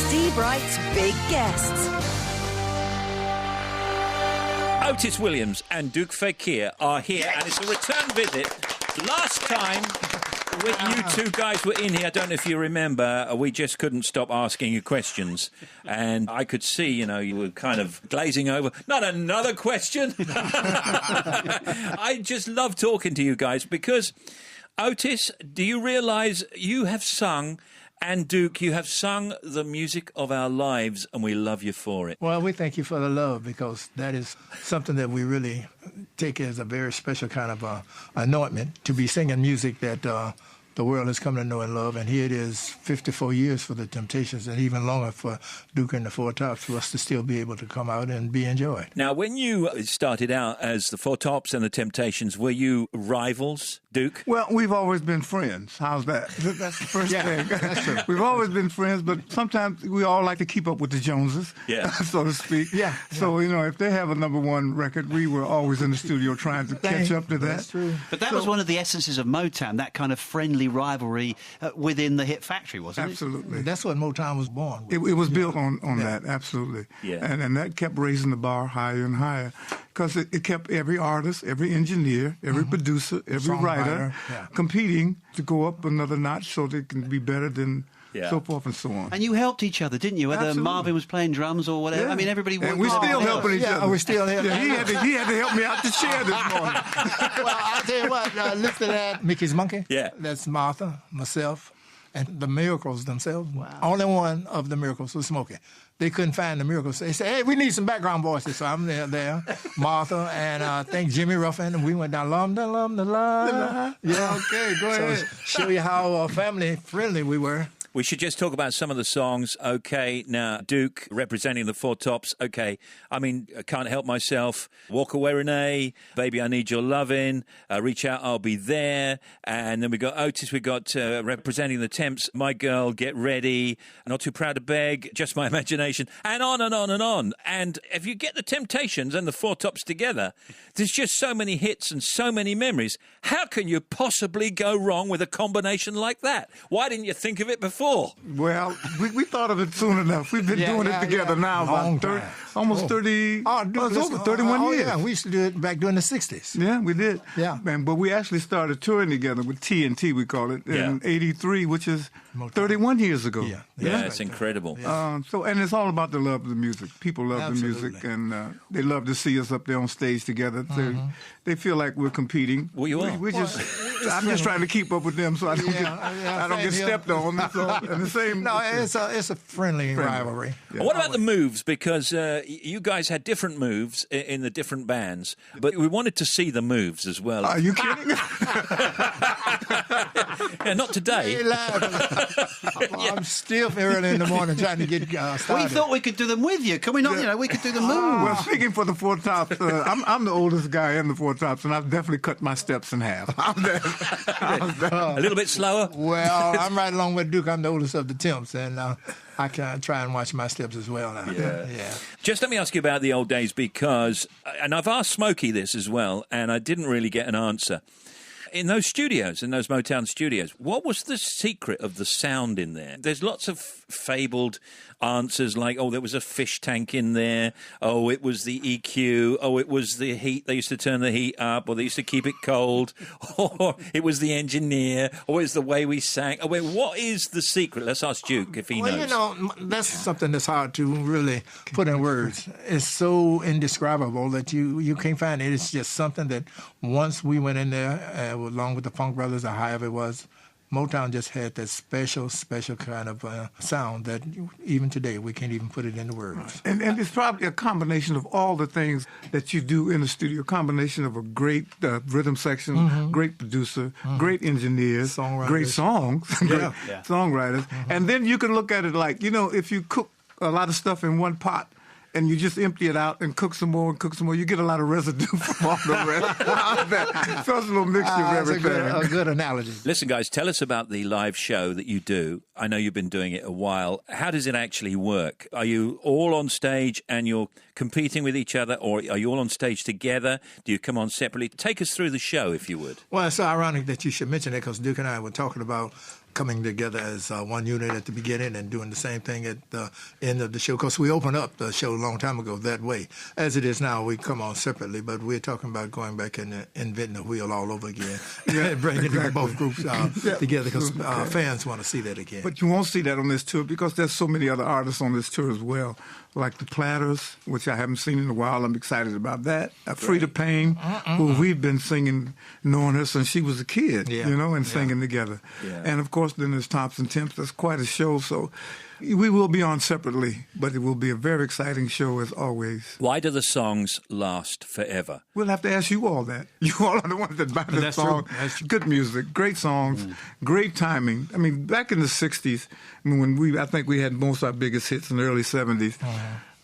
Steve Wright's big guests. Otis Williams and Duke Fakir are here, and it's a return visit. Last time you two guys were in here, I don't know if you remember, we just couldn't stop asking you questions. And I could see, you were kind of glazing over. Not another question! I just love talking to you guys because, Otis, do you realise you have sung... And Duke, you have sung the music of our lives, and we love you for it. Well, we thank you for the love, because that is something that we really take as a very special kind of anointment, to be singing music that the world has come to know and love. And here it is, 54 years for the Temptations, and even longer for Duke and the Four Tops, for us to still be able to come out and be enjoyed. Now, when you started out as the Four Tops and the Temptations, were you rivals, Duke? Well, we've always been friends. How's that? That's the first thing. That's true. We've always been friends, but sometimes we all like to keep up with the Joneses, so to speak. Yeah. So, if they have a number one record, we were always in the studio trying to catch up to that. That's true. But that was one of the essences of Motown, that kind of friendly rivalry within the hit factory, wasn't it? Absolutely. That's what Motown was born with. It was built on that, absolutely. Yeah. And that kept raising the bar higher and higher, because it kept every artist, every engineer, every producer, every writer competing to go up another notch so they can be better than so forth and so on. And you helped each other, didn't you? Whether Absolutely. Marvin was playing drums or whatever. Yeah. I mean, everybody... And we're still helping each other. We're still helping. Yeah, he had to help me out the chair this morning. Well, I'll tell you what, listen to that. Mickey's Monkey. Yeah. That's Martha, myself, and the Miracles themselves. Wow. Only one of the Miracles was Smokey. They couldn't find the Miracles. They said, hey, we need some background voices. So I'm there, Martha, and I think Jimmy Ruffin, and we went down, lum, da, lum, da, la. Yeah. Okay, go ahead. Show you how family friendly we were. We should just talk about some of the songs. Okay, now, Duke, representing the Four Tops. Okay, I mean, I Can't Help Myself, Walk Away Renee, Baby I Need Your Lovin', Reach Out, I'll Be There. And then we got Otis, we got representing the Temps, My Girl, Get Ready, Not Too Proud to Beg, Just My Imagination, and on and on and on. And if you get the Temptations and the Four Tops together, there's just so many hits and so many memories. How can you possibly go wrong with a combination like that? Why didn't you think of it before? Well, we thought of it soon enough. We've been doing it together now about almost 30, it's over 31 years. Yeah, we used to do it back during the 60s. Yeah, we did. Yeah. But we actually started touring together with TNT, we call it, in 83, which is 31 years ago. Yeah, it's incredible. And it's all about the love of the music. People love the music, and they love to see us up there on stage together. They feel like we're competing. Well, you are. I'm just trying to keep up with them so I don't get stepped on. And the same. No, it's a friendly rivalry. Yeah. What about the moves? Because you guys had different moves in the different bands, but we wanted to see the moves as well. Are you kidding? Yeah, not today. I'm still early in the morning trying to get started. We thought we could do them with you. Can we not? We could do the moves. Well, speaking for the Four Tops, I'm the oldest guy in the Four Tops, and I've definitely cut my steps in half. A little bit slower? Well, I'm right along with Duke. I'm the oldest of the Temps, and I can try and watch my steps as well now. Yeah. Just let me ask you about the old days, because, and I've asked Smokey this as well, and I didn't really get an answer. In those studios, in those Motown studios, what was the secret of the sound in there? There's lots of fabled answers like, oh, there was a fish tank in there. Oh, it was the EQ. Oh, it was the heat. They used to turn the heat up, or they used to keep it cold. Or it was the engineer. Or it's the way we sang. Oh, wait, what is the secret? Let's ask Duke if he knows. Well, that's something that's hard to really put in words. It's so indescribable that you can't find it. It's just something that once we went in there, along with the Funk Brothers or however it was, Motown just had that special kind of sound that even today we can't even put it into words. And it's probably a combination of all the things that you do in the studio, a combination of a great rhythm section, great producer, great engineers, great songs, great songwriters. And then you can look at it like, if you cook a lot of stuff in one pot, and you just empty it out and cook some more, you get a lot of residue from all the rest. So it's a little mixture of everything. That's a good analogy. Listen, guys, tell us about the live show that you do. I know you've been doing it a while. How does it actually work? Are you all on stage and you're competing with each other, or are you all on stage together? Do you come on separately? Take us through the show, if you would. Well, it's so ironic that you should mention it, because Duke and I were talking about coming together as one unit at the beginning and doing the same thing at the end of the show. Because we opened up the show a long time ago that way. As it is now, we come on separately, but we're talking about going back and inventing the wheel all over again. Bringing both groups together because fans want to see that again. But you won't see that on this tour because there's so many other artists on this tour as well, like the Platters, which I haven't seen in a while. I'm excited about that. Frida Payne, who we've been singing, knowing her since she was a kid, and singing together. Yeah. And, of course, then there's Tops and Temps. That's quite a show, so we will be on separately, but it will be a very exciting show as always. Why do the songs last forever? We'll have to ask you all that. You all are the ones that buy the song. Good music, great songs, great timing. I mean, back in the 60s, I think we had most of our biggest hits in the early 70s.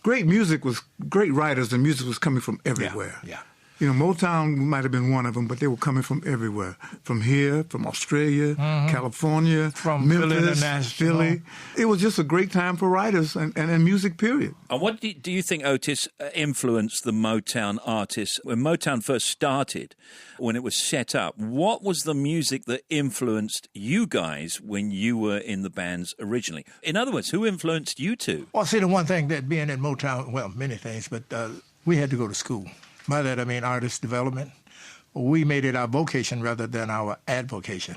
Great music was, great writers and music was coming from everywhere. Yeah. You know, Motown might have been one of them, but they were coming from everywhere. From here, from Australia, California, from Memphis, Philly. It was just a great time for writers and music, period. And what do you think, Otis, influenced the Motown artists? When Motown first started, when it was set up, what was the music that influenced you guys when you were in the bands originally? In other words, who influenced you two? Well, see, the one thing that being in Motown, well, many things, but we had to go to school. By that, I mean artist development. We made it our vocation rather than our advocation.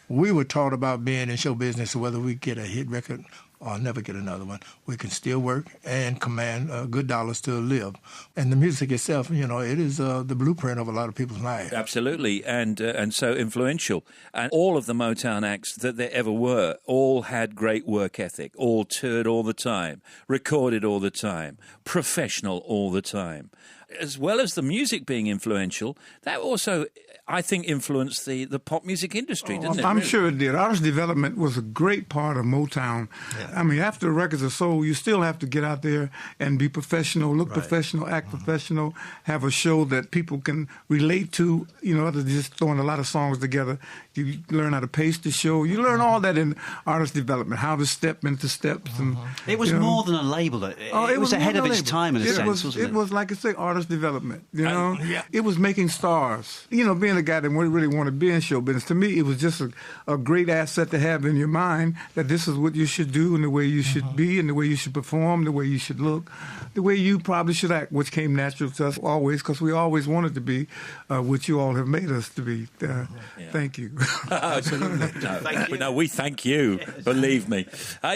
We were taught about being in show business, whether we get a hit record or never get another one. We can still work and command good dollars to live. And the music itself, it is the blueprint of a lot of people's lives. Absolutely, and so influential. And all of the Motown acts that there ever were all had great work ethic, all toured all the time, recorded all the time, professional all the time. As well as the music being influential, that also, I think, influenced the pop music industry, didn't it? I'm sure it did. Artist development was a great part of Motown. Yeah. I mean, after the records are sold, you still have to get out there and be professional, look professional, act professional, have a show that people can relate to, other than just throwing a lot of songs together. You learn how to pace the show. You learn all that in artist development, how to step into steps. And, it was more than a label. It was ahead of its time in a sense, wasn't it? It was, like I say, artist development, It was making stars. Being a guy that really wanted to be in show business, to me, it was just a great asset to have in your mind that this is what you should do and the way you should be and the way you should perform, the way you should look, the way you probably should act, which came natural to us always because we always wanted to be what you all have made us to be. Thank you. Absolutely. No, we thank you, believe me.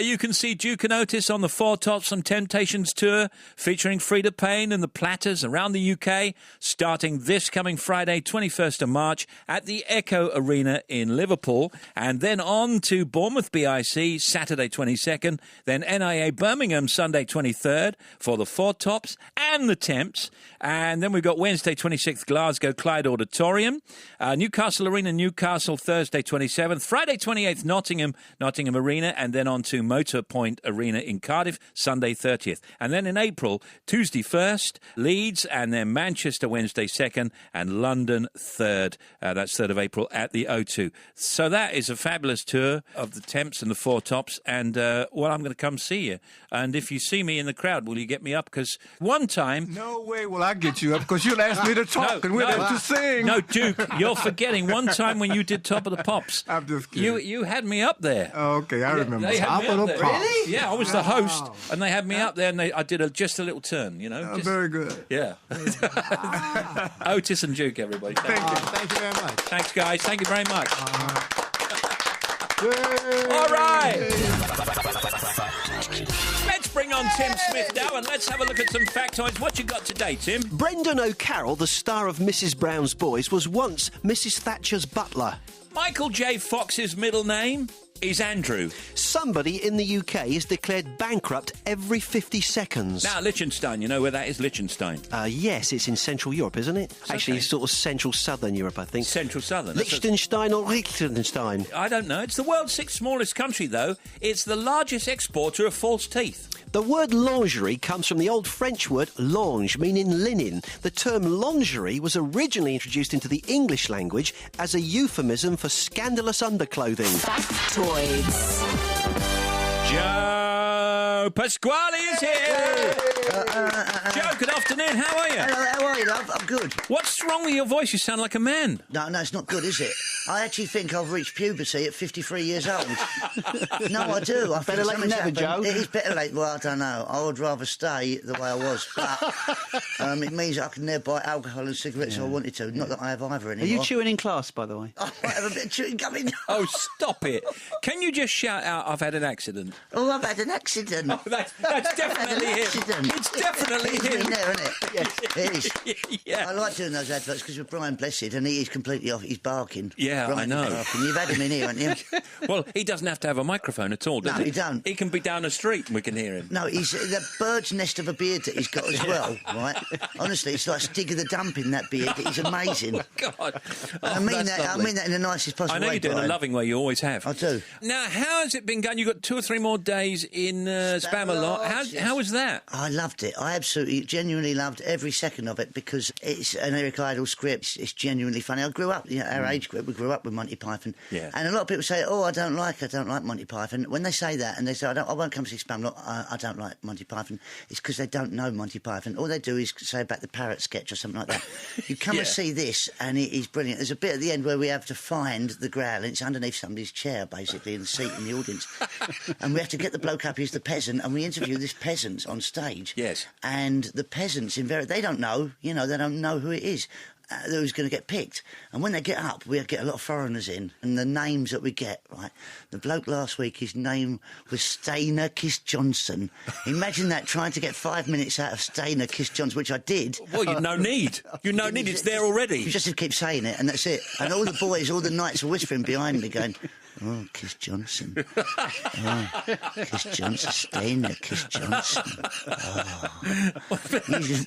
You can see Duke and Otis on the Four Tops and Temptations tour featuring Frida Payne and the Platters around the UK, starting this coming Friday, 21st of March, at the Echo Arena in Liverpool, and then on to Bournemouth BIC Saturday 22nd, then NIA Birmingham Sunday 23rd for the Four Tops and the Temps, and then we've got Wednesday 26th Glasgow Clyde Auditorium, Newcastle Arena Newcastle Thursday 27th, Friday 28th Nottingham Arena, and then on to Motor Point Arena in Cardiff Sunday 30th, and then in April Tuesday 1st Leeds, and then Manchester Wednesday 2nd, and London 3rd. That's 3rd of April at the O2. So that is a fabulous tour of the Temps and the Four Tops, and I'm going to come see you. And if you see me in the crowd, will you get me up? Because one time... No way will I get you up, because you'll ask me to talk and we'll have to sing. No, Duke, you're forgetting one time when you did Top of the Pops. I'm just kidding. You had me up there. Oh, okay, I remember. They had Top of the Pops. Really? Yeah, I was the host, and they had me up there, and I did just a little turn, Very good. Yeah. Otis and Duke, everybody. Thank you. Thank you very much. Thanks, guys. Thank you very much. All right. Let's bring on Tim Smith now, and let's have a look at some factoids. What you got today, Tim? Brendan O'Carroll, the star of Mrs. Brown's Boys, was once Mrs. Thatcher's butler. Michael J. Fox's middle name is Andrew. Somebody in the UK is declared bankrupt every 50 seconds. Now, Liechtenstein, you know where that is, Liechtenstein? Yes, it's in Central Europe, isn't it? Actually, okay. It's sort of Central-Southern Europe, I think. Central-Southern. Liechtenstein or Liechtenstein? I don't know. It's the world's sixth smallest country, though. It's the largest exporter of false teeth. The word lingerie comes from the old French word linge, meaning linen. The term lingerie was originally introduced into the English language as a euphemism for scandalous underclothing. Factoids. Joe Pasquale is here. Joe, good afternoon. How are you? Hello, how are you, love? I'm good. What's wrong with your voice? You sound like a man. No, it's not good, is it? I actually think I've reached puberty at 53 years old. No, I do. I Better late than never, Joe. It is better late. Well, I don't know. I would rather stay the way I was. But it means I can never buy alcohol and cigarettes if I wanted to. Not that I have either anymore. Are you chewing in class, by the way? I might have a bit of chewing gum in. Oh, stop it. Can you just shout out, I've had an accident? Oh, I've had an accident. Oh, that's definitely him. Accident. It's definitely It's him. me there, isn't it? Yes, it is. Yeah. I like doing those adverts because with Brian Blessed, and he is completely off. He's barking. Yeah, Brian I know. is barking. You've had him in here, haven't you? Well, he doesn't have to have a microphone at all, does No, he? he don't. He can be down the street and we can hear him. No, he's the bird's nest of a beard that he's got as well, right? Honestly, it's like Stig of the Dump in that beard. He's amazing. God. Oh, I mean that's that. lovely. I mean that in the nicest possible I know way. you do it in a Brian. loving way, you always have. I do. Now, how has it been going? You've got 2 or 3 more days in Spamalot. How was that? I loved it. I absolutely, genuinely loved every second of it because it's an Eric Idle script. It's genuinely funny. I grew up, our age group, we grew up with Monty Python. Yeah. And a lot of people say, I don't like Monty Python. When they say that and they say, I won't come to see Spamalot, I don't like Monty Python, it's because they don't know Monty Python. All they do is say about the parrot sketch or something like that. You come and see this and it is brilliant. There's a bit at the end where we have to find the Grail and it's underneath somebody's chair, basically, in the seat in the audience. And we have to get the bloke up, he's the peasant, and we interview this peasant on stage. Yes. And the peasants, they don't know, they don't know who it is. Who's going to get picked. And when they get up, we get a lot of foreigners in. And the names that we get, right? The bloke last week, his name was Stainer Kiss Johnson. Imagine that, trying to get 5 minutes out of Stainer Kiss Johnson, which I did. Well, you no need. You no need. It's there already. You just have to keep saying it, and that's it. And all the boys, all the knights are whispering behind me, going, "Oh, Kiss Johnson. Oh, Kiss Johnson. Stainer Kiss Johnson. Oh."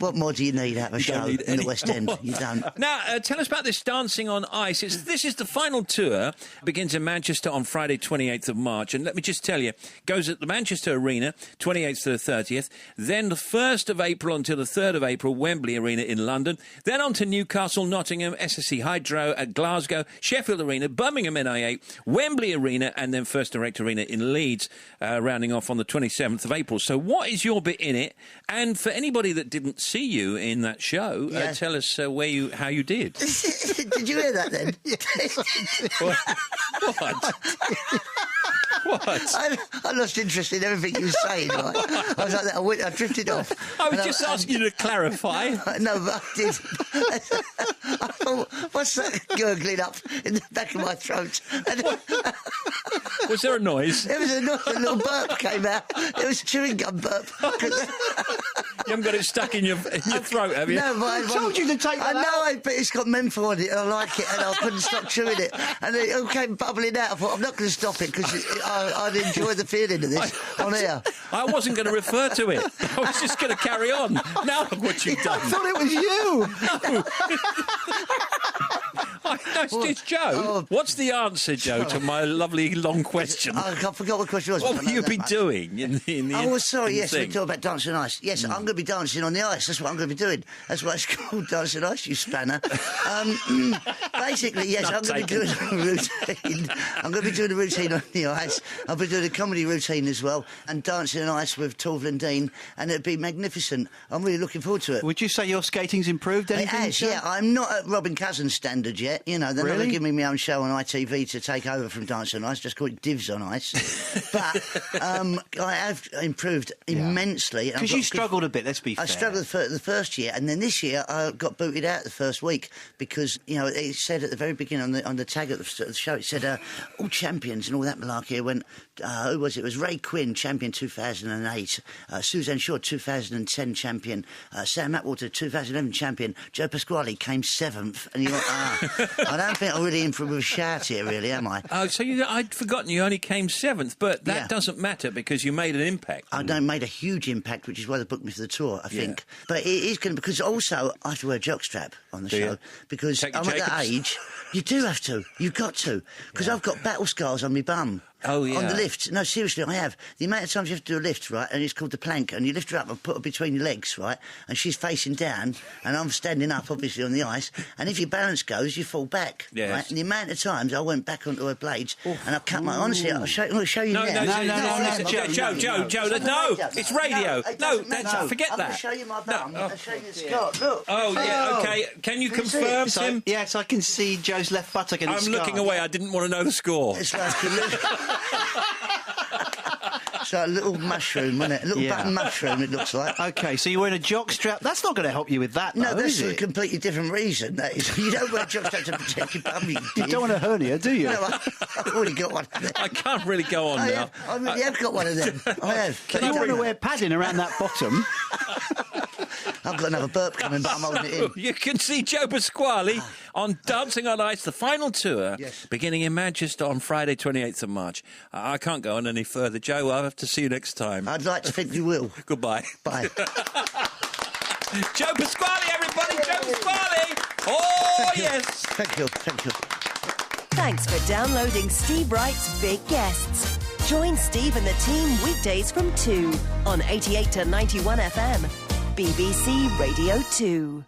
What more do you need out of a show in the West End? You don't. Now, tell us about this Dancing on Ice. This is the final tour. Begins in Manchester on Friday, 28th of March. And let me just tell you, goes at the Manchester Arena, 28th to the 30th. Then the 1st of April until the 3rd of April, Wembley Arena in London. Then on to Newcastle, Nottingham, SSE Hydro at Glasgow, Sheffield Arena, Birmingham NI8, Wembley Arena, and then First Direct Arena in Leeds, rounding off on the 27th of April. So what is your bit in it? And for anybody that didn't see you in that show, tell us how you did. Did you hear that then? What? What? I lost interest in everything you were saying. Right? I was like that. I drifted off. I was just asking you to clarify. No, but I did. I thought, what's that gurgling up in the back of my throat? And was there a noise? there was a little burp came out. It was a chewing gum burp. You haven't got it stuck in your throat, have you? No, but I told you to take that out. But it's got menthol on it, and I like it, and I couldn't stop chewing it. And it all came bubbling out. I thought, I'm not going to stop it because I'd enjoy the feeling of this on air. I wasn't going to refer to it. I was just going to carry on. Now look what you've done. I thought it was you. No, it's Joe. What's the answer, Joe, to my lovely long question? I forgot what question it was. What will you be doing in the Oh, sorry, yes, thing? we talk about dancing on ice. Yes, I'm going to be dancing on the ice. That's what I'm going to be doing. That's why it's called dancing on ice, you spanner. Basically, yes, I'm going to be doing a routine. I'm going to be doing a routine on the ice. I'll be doing a comedy routine as well, and dancing on ice with Torval and Dean, and it'll be magnificent. I'm really looking forward to it. Would you say your skating's improved It anything? has, yeah. I'm not at Robin Cousins' standard yet. They're not going to give me my own show on ITV to take over from Dancing on Ice. Just call it Divs on Ice. But I have improved immensely. Because you struggled a bit, let's be fair. I struggled the first year, and then this year I got booted out the first week because, it said at the very beginning on the tag of the show, it said, all champions and all that malarkey. Went, who was it? It was Ray Quinn, champion 2008, Suzanne Shaw, 2010 champion, Sam Atwater, 2011 champion, Joe Pasquale came 7th, and you went, I don't think I'm really in for a shout here, really, am I? Oh, so I'd forgotten you only came 7th, but that doesn't matter because you made an impact. I made a huge impact, which is why they booked me for the tour, I think. But it is going to, because also I have to wear a jockstrap on the show because I'm at that age. You do have to. You've got to. Because I've got battle scars on my bum. Oh, yeah. On the lift. No, seriously, I have. The amount of times you have to do a lift, right, and it's called the plank, and you lift her up and put her between your legs, right, and she's facing down, and I'm standing up, obviously, on the ice, and if your balance goes, you fall back. Yes. Right? And the amount of times I went back onto her blades, and I cut my... Honestly, I'm going to show you now. No, Joe, no, it's radio. No, forget I'm that. going to show you my bum. I'm going to show you the scar. Look. Oh, yeah, OK. Can you confirm, Tim? Yes, I can see Joe's left buttock and I'm looking away. I didn't want to know the score. It's like a little... It's like a little mushroom, isn't it? A little button mushroom, it looks like. OK, so you're wearing a jockstrap. That's not going to help you with that, though, No, that's is for a it? completely different reason. That is. You don't wear jockstraps to protect your bum. You don't want a hernia, do you? No, I've already got one. I can't really go on now. I really have got one of them. I have. Can you want to wear padding around that bottom? I've got another burp coming, but I'm holding it in. You can see Joe Pasquale on Dancing on Ice, the final tour, beginning in Manchester on Friday, 28th of March. I can't go on any further. Joe, I'll have to see you next time. I'd like to think you will. Goodbye. Bye. Joe Pasquale, everybody! Joe Pasquale! Oh, yes! Thank you. Thanks for downloading Steve Wright's Big Guests. Join Steve and the team weekdays from 2 on 88 to 91 FM. BBC Radio 2.